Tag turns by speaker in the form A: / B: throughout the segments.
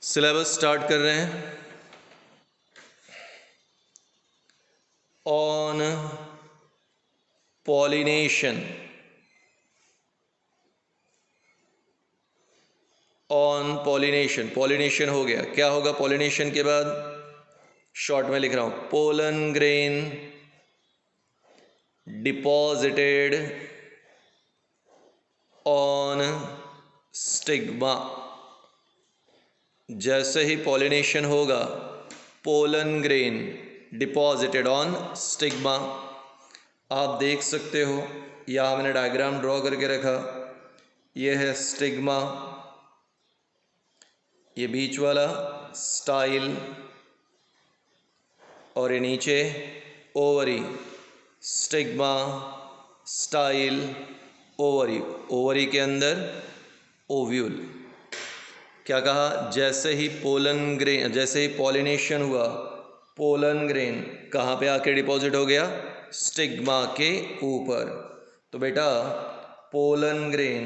A: Syllabus start कर रहे हैं। On pollination, on pollination. Pollination हो गया, क्या होगा पॉलिनेशन के बाद? शॉर्ट में लिख रहा हूं, pollen grain deposited on stigma. जैसे ही पॉलिनेशन होगा, pollen grain deposited on stigma. आप देख सकते हो, यहाँ मैंने डायग्राम ड्रॉ करके रखा। ये है स्टिग्मा, ये बीच वाला स्टाइल, और ये नीचे ovary. Stigma, style, ovary. Ovary के अंदर ओव्यूल। क्या कहा? जैसे ही पोलन ग्रेन, जैसे ही पॉलिनेशन हुआ, पोलन ग्रेन कहाँ पे आके डिपॉजिट हो गया? स्टिग्मा के ऊपर। तो बेटा पोलन ग्रेन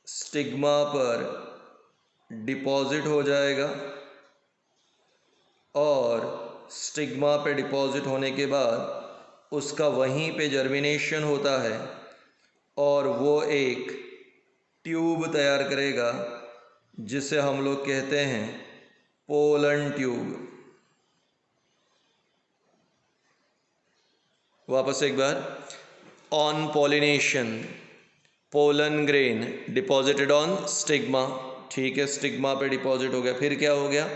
A: स्टिग्मा पर डिपॉजिट हो जाएगा, और स्टिग्मा पे डिपॉजिट होने के बाद उसका वहीं पे जर्मिनेशन होता है, और वो एक ट्यूब तैयार करेगा जिसे हम लोग कहते हैं पोलन ट्यूब। वापस एक बार, on pollination pollen grain deposited on stigma. ठीक है, स्टिग्मा पे डिपॉजिट हो गया। फिर क्या हो गया?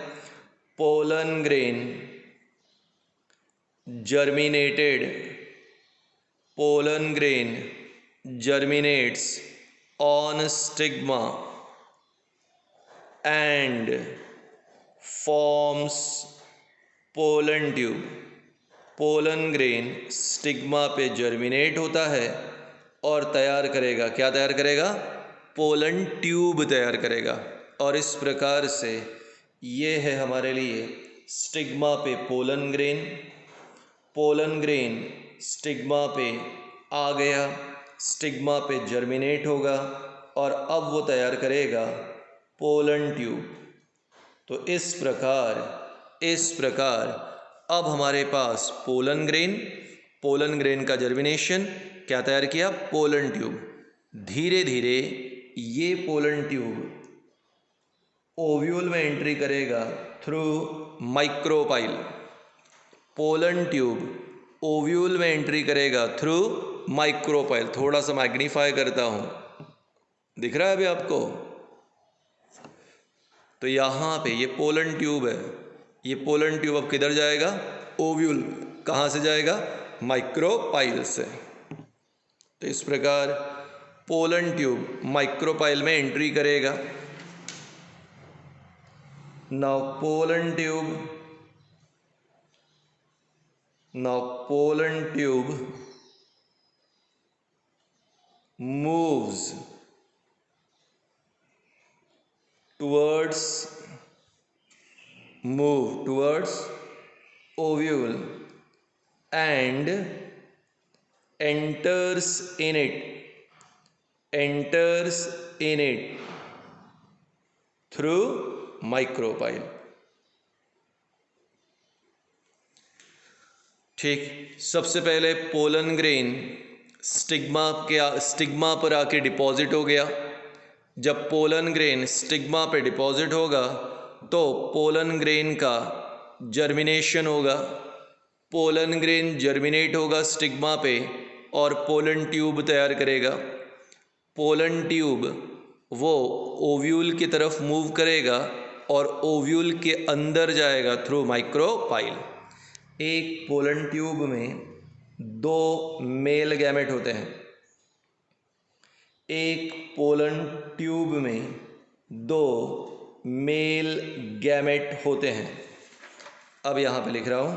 A: Pollen grain germinated, pollen grain germinates on stigma and forms pollen tube। Pollen grain stigma पे जर्मिनेट होता है और तैयार करेगा, क्या तैयार करेगा? पोलन ट्यूब तैयार करेगा। और इस प्रकार से ये है हमारे लिए स्टिग्मा पे pollen grain. Pollen grain stigma पे आ गया, स्टिग्मा पे जर्मिनेट होगा, और अब वो तैयार करेगा पोलन ट्यूब। तो इस प्रकार अब हमारे पास पोलन ग्रेन का जर्मिनेशन, क्या तैयार किया? Pollen tube. धीरे धीरे ये पोलन ट्यूब ओव्यूल में एंट्री करेगा through micropyle. Pollen tube ovule में एंट्री करेगा थ्रू माइक्रोपाइल। थोड़ा सा मैग्नीफाई करता हूं, दिख रहा है अभी आपको? तो यहाँ पे ये पोलन ट्यूब है। ये पोलन ट्यूब अब किधर जाएगा? ओव्यूल। कहाँ से जाएगा? माइक्रोपाइल से। तो इस प्रकार पोलन ट्यूब माइक्रोपाइल में एंट्री करेगा। Now pollen tube moves towards ovule and enters in it through micropyle। ठीक, सबसे पहले पोलन ग्रेन स्टिग्मा पर आके डिपॉजिट हो गया। जब पोलन ग्रेन स्टिग्मा पे डिपॉजिट होगा तो पोलन ग्रेन का जर्मिनेशन होगा। पोलन ग्रेन जर्मिनेट होगा स्टिग्मा पे और पोलन ट्यूब तैयार करेगा। पोलन ट्यूब वो ओव्यूल की तरफ मूव करेगा और ओव्यूल के अंदर जाएगा थ्रू माइक्रोपाइल। एक पोलन ट्यूब में 2 मेल गैमेट होते हैं। एक पोलन ट्यूब में 2 मेल गैमेट होते हैं। अब यहां पे लिख रहा हूं,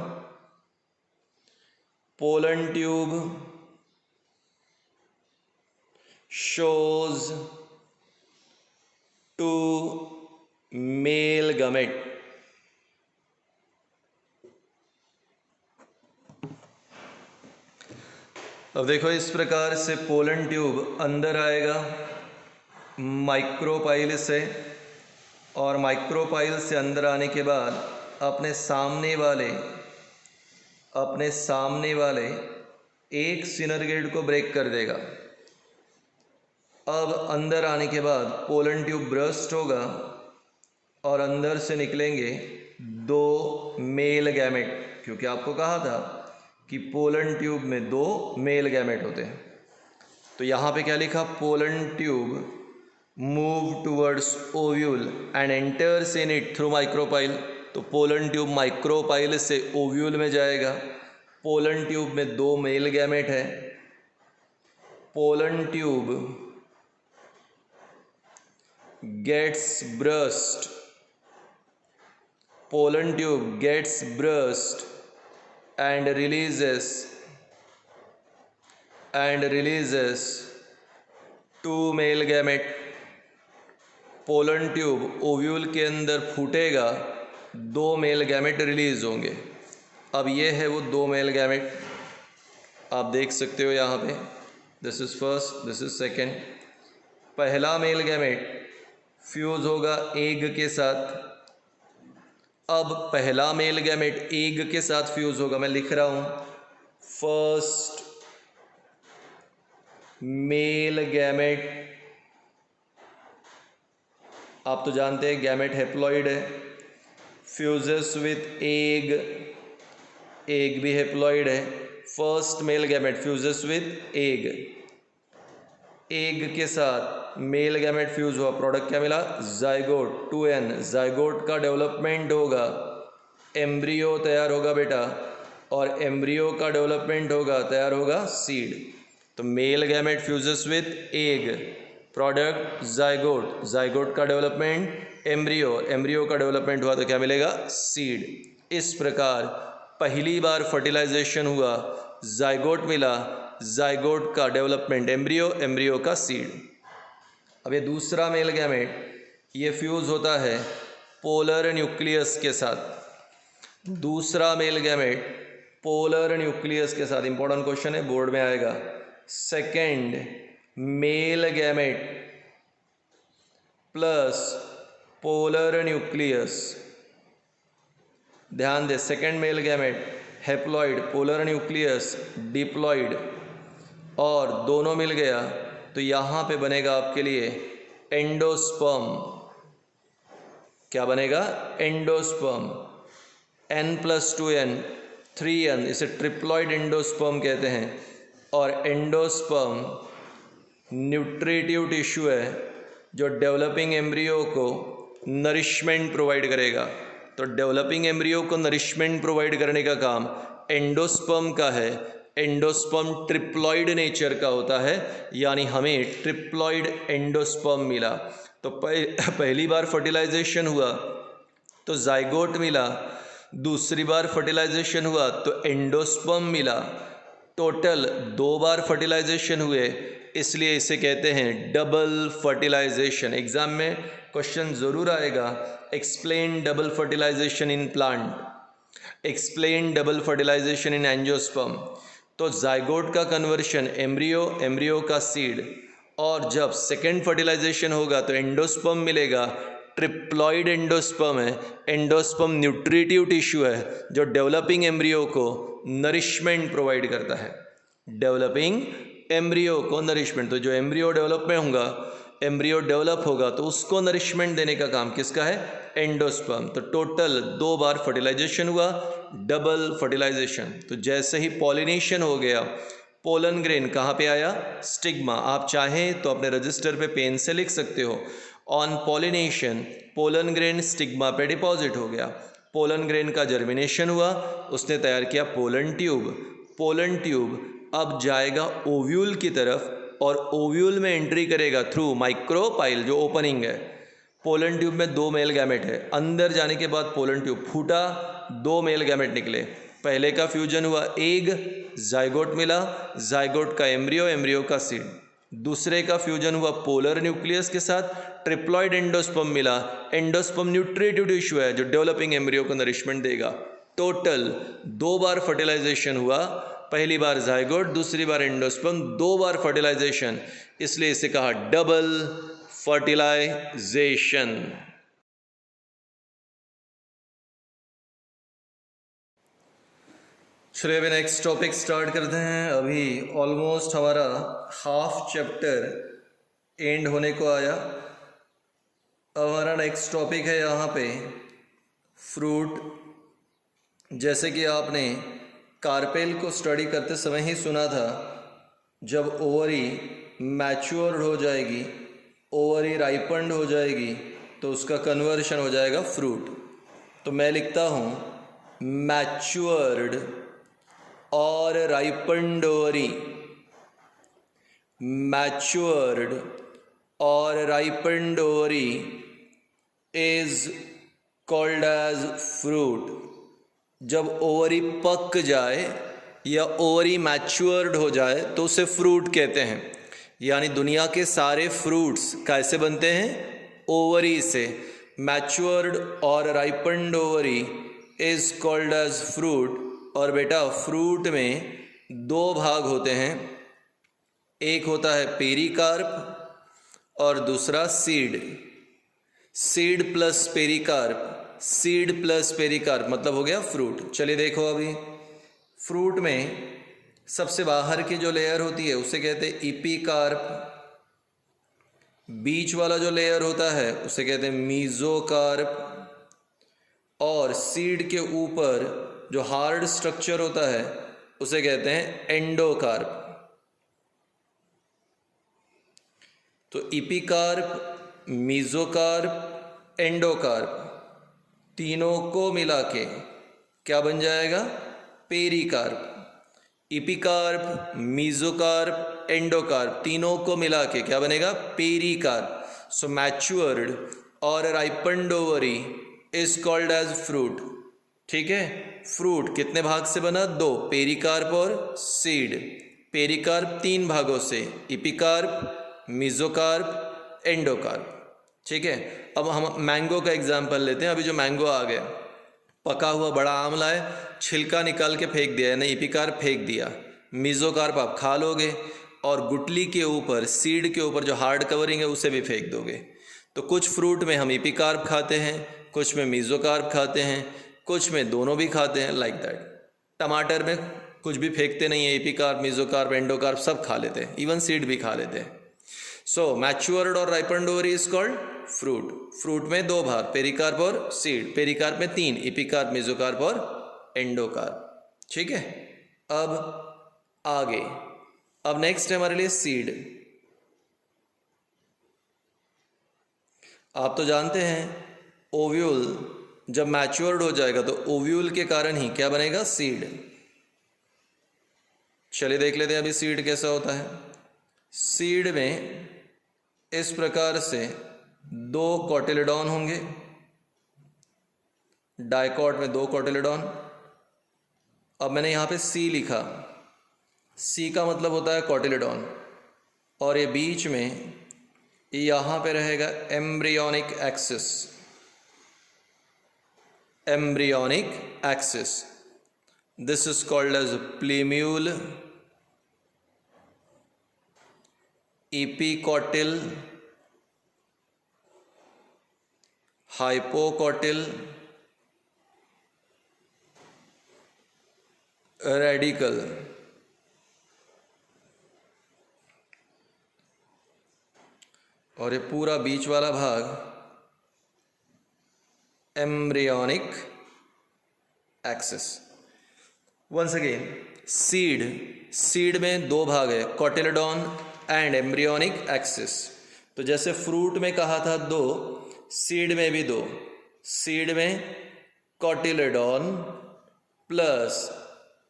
A: pollen tube shows 2 male gamete। अब देखो, इस प्रकार से पोलन ट्यूब अंदर आएगा माइक्रोपाइल से, और माइक्रोपाइल से अंदर आने के बाद अपने सामने वाले एक सिनर्गेट को ब्रेक कर देगा। अब अंदर आने के बाद पोलन ट्यूब ब्रस्ट होगा और अंदर से निकलेंगे 2 मेल गैमेट, क्योंकि आपको कहा था कि पोलन ट्यूब में 2 मेल गैमेट होते हैं। तो यहाँ पे क्या लिखा, pollen tube move towards ovule and enters in it through micropyle. तो पोलन ट्यूब माइक्रोपाइल से ओव्यूल में जाएगा। पोलन ट्यूब में 2 मेल गैमेट है। Pollen tube gets burst, pollen tube gets burst and releases 2 male gamete। Pollen tube ovule के अंदर फूटेगा, 2 male gamete release होंगे। अब ये है वो 2 मेल गैमेट, आप देख सकते हो यहाँ पे, this is first, this is second. पहला मेल गैमेट फ्यूज होगा एग के साथ। अब पहला मेल गैमेट एग के साथ फ्यूज होगा, मैं लिख रहा हूं, फर्स्ट मेल गैमेट, आप तो जानते हैं गैमेट हैप्लॉइड है, फ्यूजेस विथ एग, एग भी हैप्लॉइड है। First male gamete fuses with egg, egg के साथ मेल गैमेट फ्यूज हुआ, प्रोडक्ट क्या मिला, जाइगोट, 2n। जाइगोट का डेवलपमेंट होगा, एम्ब्रियो तैयार होगा बेटा, और एम्ब्रियो का डेवलपमेंट होगा, तैयार होगा सीड। तो male gamete fuses with egg, product zygote, zygote का डेवलपमेंट एम्ब्रियो, एम्ब्रियो का डेवलपमेंट हुआ तो क्या मिलेगा, सीड। इस प्रकार पहली बार फर्टिलाइजेशन हुआ, जाइगोट मिला, जाइगोट का डेवलपमेंट एम्ब्रियो, एम्ब्रियो का सीड। अब ये दूसरा मेल गैमेट ये फ्यूज होता है पोलर न्यूक्लियस के साथ। दूसरा मेल गैमेट पोलर न्यूक्लियस के साथ, इंपॉर्टेंट क्वेश्चन है, बोर्ड में आएगा। Second male gamete plus polar nucleus, ध्यान दे, second male gamete haploid, polar nucleus diploid, और दोनों मिल गया तो यहाँ पे बनेगा आपके लिए एंडोस्पर्म। क्या बनेगा, एंडोस्पर्म, n+2n 3n, इसे ट्रिप्लॉइड एंडोस्पर्म कहते हैं। और एंडोस्पर्म न्यूट्रिटिव टिश्यू है जो डेवलपिंग एम्ब्रियो को नरिशमेंट प्रोवाइड करेगा। तो डेवलपिंग एम्ब्रियो को नरिशमेंट प्रोवाइड करने का काम एंडोस्पर्म का है। एंडोस्पर्म ट्रिप्लॉइड नेचर का होता है, यानी हमें ट्रिप्लॉइड एंडोस्पर्म मिला। तो पहली बार फर्टिलाइजेशन हुआ तो जाइगोट मिला, दूसरी बार फर्टिलाइजेशन हुआ तो एंडोस्पर्म मिला। टोटल 2 बार फर्टिलाइजेशन हुए, इसलिए इसे कहते हैं डबल फर्टिलाइजेशन। एग्जाम में क्वेश्चन जरूर आएगा, explain double fertilisation in plant, explain double fertilisation in angiosperm. तो जाइगोट का कन्वर्शन एम्ब्रियो, एम्ब्रियो का सीड, और जब सेकेंड फर्टिलाइजेशन होगा तो एंडोस्पर्म मिलेगा। ट्रिप्लॉइड एंडोस्पर्म है, एंडोस्पर्म न्यूट्रिटिव टिश्यू है जो डेवलपिंग एम्ब्रियो को नरिशमेंट प्रोवाइड करता है, डेवलपिंग एम्ब्रियो को नरिशमेंट। तो जो एम्ब्रियो डेवलप होगा तो उसको नरिशमेंट देने का काम किसका है, एंडोस्पर्म। तो टोटल 2 बार फर्टिलाइजेशन हुआ, डबल फर्टिलाइजेशन। तो जैसे ही पॉलिनेशन हो गया, पोलन ग्रेन कहाँ पे आया, स्टिग्मा। आप चाहें तो अपने रजिस्टर पे पेन से लिख सकते हो, on pollination pollen grain stigma पे डिपॉजिट हो गया। पोलन ग्रेन का जर्मिनेशन हुआ, उसने तैयार किया पोलन ट्यूब। पोलन ट्यूब अब जाएगा ओव्यूल की तरफ और ओव्यूल में एंट्री करेगा थ्रू माइक्रोपाइल, जो ओपनिंग है। पोलन ट्यूब में 2 मेल गैमेट है, अंदर जाने के बाद पोलन ट्यूब फूटा, 2 मेल गैमेट निकले। पहले का फ्यूजन हुआ एग, जाइगोट मिला, जाइगोट का एम्ब्रियो, एम्ब्रियो का सीड। दूसरे का फ्यूजन हुआ पोलर न्यूक्लियस के साथ, ट्रिप्लॉइड एंडोस्पर्म मिला। एंडोस्पर्म न्यूट्रिटिव टिश्यू है जो डेवलपिंग एम्ब्रियो को नरिशमेंट देगा। टोटल 2 बार फर्टिलाइजेशन हुआ, पहली बार जाइगोट, दूसरी बार एंडोस्पर्म, 2 बार फर्टिलाइजेशन, इसलिए इसे कहा डबल फर्टिलाइजेशन। चलिए अभी नेक्स्ट टॉपिक स्टार्ट करते हैं। अभी ऑलमोस्ट हमारा हाफ चैप्टर एंड होने को आया। अब हमारा नेक्स्ट टॉपिक है यहाँ पे फ्रूट। जैसे कि आपने कार्पेल को स्टडी करते समय ही सुना था, जब ओवरी मैच्योर्ड हो जाएगी, ओवरी राइपन्ड हो जाएगी, तो उसका कन्वर्शन हो जाएगा फ्रूट। तो मैं लिखता हूँ मैच्योर्ड और राइपन्ड ओवरी, मैच्योर्ड और ripened ovary is called as fruit. जब ओवरी पक जाए या ओवरी मैच्योर्ड हो जाए तो उसे फ्रूट कहते हैं। यानी दुनिया के सारे फ्रूट्स कैसे बनते हैं? ओवरी से। मैच्योर्ड और ripened ovary is called as fruit. और बेटा फ्रूट में दो भाग होते हैं, एक होता है पेरिकार्प और दूसरा seed. Seed plus pericarp, seed plus pericarp मतलब हो गया फ्रूट। चलिए देखो, अभी फ्रूट में सबसे बाहर की जो लेयर होती है उसे कहते हैं इपिकार्प। बीच वाला जो लेयर होता है उसे कहते हैं मीजोकार्प। और सीड के ऊपर जो हार्ड स्ट्रक्चर होता है उसे कहते हैं एंडोकार्प। तो इपिकार्प, मीजोकार्प, एंडोकार्प तीनों को मिला के क्या बन जाएगा? पेरिकार्प। इपिकार्प, मीजोकार्प, एंडोकार्प तीनों को मिला के क्या बनेगा? पेरिकार्प। सो मैच्योर्ड और ripened ovary is called as fruit. ठीक है, फ्रूट कितने भाग से बना? दो, पेरिकार्प और सीड। पेरिकार्प तीन भागों से, इपिकार्प, मीजोकार्प, एंडोकार्प। ठीक है, अब हम मैंगो का एग्जाम्पल लेते हैं। अभी जो मैंगो आ गया, पका हुआ बड़ा आम लाए, छिलका निकाल के फेंक दिया, यानी इपिकार्प फेंक दिया, मीजोकार्प आप खा लोगे, और गुटली के ऊपर, सीड के ऊपर जो हार्ड कवरिंग है उसे भी फेंक दोगे। तो कुछ फ्रूट में हम इपिकार्प खाते हैं, कुछ में मीजोकार्प खाते हैं, कुछ में दोनों भी खाते हैं, लाइक दैट। टमाटर में कुछ भी फेंकते नहीं है, इपिकार्प, मीजोकार्प, एंडोकार्प सब खा लेते हैं, इवन सीड भी खा लेते हैं। सो मैच्योर्ड और ripened ovary is called fruit. Fruit में दो भाग, पेरिकार्प और सीड। पेरिकार्प में तीन, इपिकार्प, मीजोकार्प और एंडोकार्प। ठीक है, अब आगे, अब नेक्स्ट है हमारे लिए सीड। आप तो जानते हैं ओव्यूल जब मैच्योर्ड हो जाएगा तो ओव्यूल के कारण ही क्या बनेगा? सीड। चलिए देख लेते हैं अभी सीड कैसा होता है। सीड में इस प्रकार से दो कॉटिलेडॉन होंगे, डाइकॉट में दो कॉटिलेडॉन। अब मैंने यहाँ पे सी लिखा, सी का मतलब होता है कॉटिलेडॉन, और ये बीच में यहाँ पे रहेगा embryonic axis. embryonic axis. This is called as plumule, epicotyl, hypocotyl, radical। और ये पूरा बीच वाला भाग embryonic axis. Once again, seed, seed में दो भाग है, कॉटिलेडॉन एंड एम्ब्रियोनिक एक्सिस। तो जैसे फ्रूट में कहा था दो, सीड में भी दो। सीड में cotyledon plus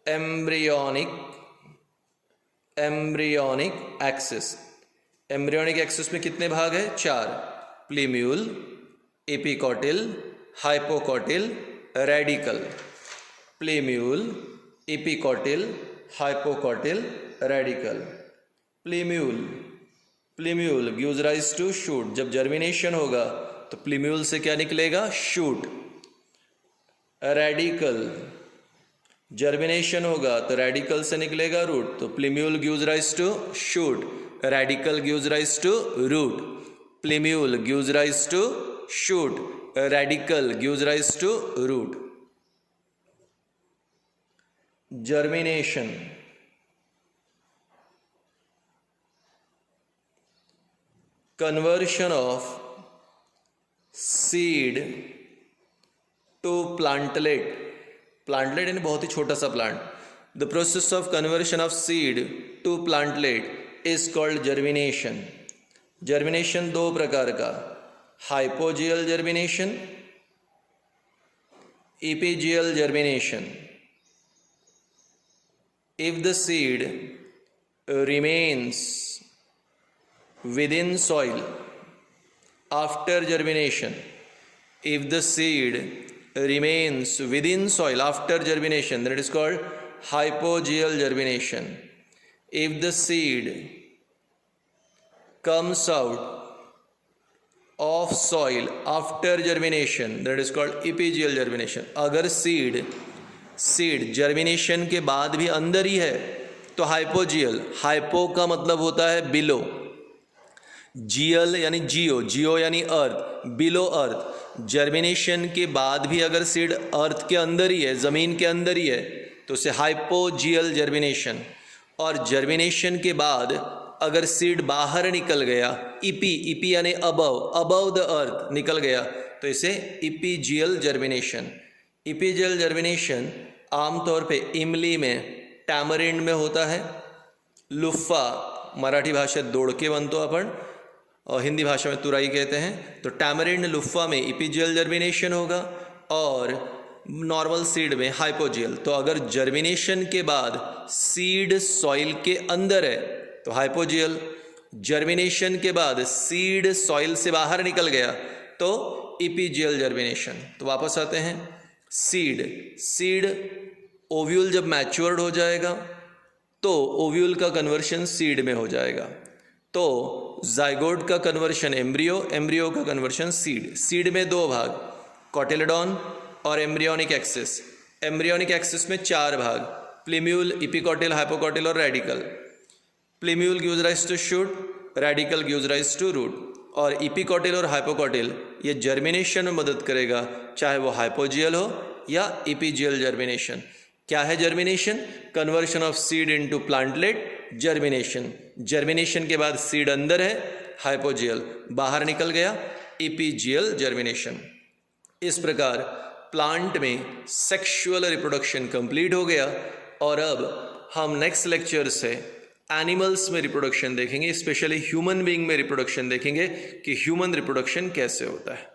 A: embryonic axis. Embryonic axis में कितने भाग है? चार, plumule, epicotyl, hypocotyl, radicle. Plumule, epicotyl, hypocotyl, radicle. Plumule gives rise to shoot. जब जर्मिनेशन होगा तो प्लीम्यूल से क्या निकलेगा? शूट। रेडिकल, जर्मिनेशन होगा तो रेडिकल से निकलेगा रूट। तो plumule gives rise to shoot, radicle gives rise to root. Plumule gives rise to shoot, radical gives rise to root। germination, conversion of seed to plantlet. Plantlet यानी बहुत ही छोटा सा plant. The process of conversion of seed to plantlet is called germination. Germination दो प्रकार का, hypogeal germination, epigeal germination. If the seed remains within soil after germination, if the seed remains within soil after germination, then it is called hypogeal germination. If the seed comes out of soil after germination, that is called epigeal germination. अगर seed germination के बाद भी अंदर ही है तो hypogeal. Hypo का मतलब होता है बिलो, जियल यानी जियो यानी अर्थ, बिलो अर्थ. जर्मिनेशन के बाद भी अगर सीड अर्थ के अंदर ही है, ज़मीन के अंदर ही है, तो उसे हाइपोजियल जर्मिनेशन. और जर्मिनेशन के बाद अगर सीड बाहर निकल गया, इपी यानी अबव द अर्थ निकल गया, तो इसे इपीजियल जर्मिनेशन. इपीजियल जर्मिनेशन आमतौर पे इमली में, टैमरिंड में होता है. लुफ्फा मराठी भाषेत दोडके म्हणतो आपण, और हिंदी भाषा में तुराई कहते हैं. तो टैमरिंड लुफ्फा में इपीजियल जर्मिनेशन होगा और नॉर्मल सीड में हाइपोजियल. तो अगर जर्मिनेशन के बाद सीड सॉइल के अंदर है तो हाइपोजियल. जर्मिनेशन के बाद सीड सॉइल से बाहर निकल गया तो इपीजियल जर्मिनेशन. तो वापस आते हैं. सीड ओव्यूल जब मैच्योर्ड हो जाएगा तो ओव्यूल का कन्वर्शन सीड में हो जाएगा. तो जाइगोट का कन्वर्शन एम्ब्रियो का कन्वर्शन सीड. सीड में दो भाग, कॉटिलेडॉन और एम्ब्रियोनिक एक्सिस. एम्ब्रियोनिक एक्सिस में चार भाग, प्लीम्यूल, इपिकॉटिल, हाइपोकॉटिल और radicle. Plumule gives rise to shoot, radicle gives rise to root. और इपिकॉटिल और हाइपोकॉटिल ये जर्मिनेशन में मदद करेगा, चाहे वो हाइपोजियल हो या इपीजियल जर्मिनेशन. क्या है germination? Conversion of seed into plantlet, germination. Germination के बाद सीड अंदर है, हाइपोजियल. बाहर निकल गया, इपीजियल जर्मिनेशन. इस प्रकार प्लांट में सेक्सुअल रिप्रोडक्शन कंप्लीट हो गया. और अब हम नेक्स्ट लेक्चर से एनिमल्स में रिप्रोडक्शन देखेंगे, स्पेशली ह्यूमन बीइंग में रिप्रोडक्शन देखेंगे कि ह्यूमन रिप्रोडक्शन कैसे होता है.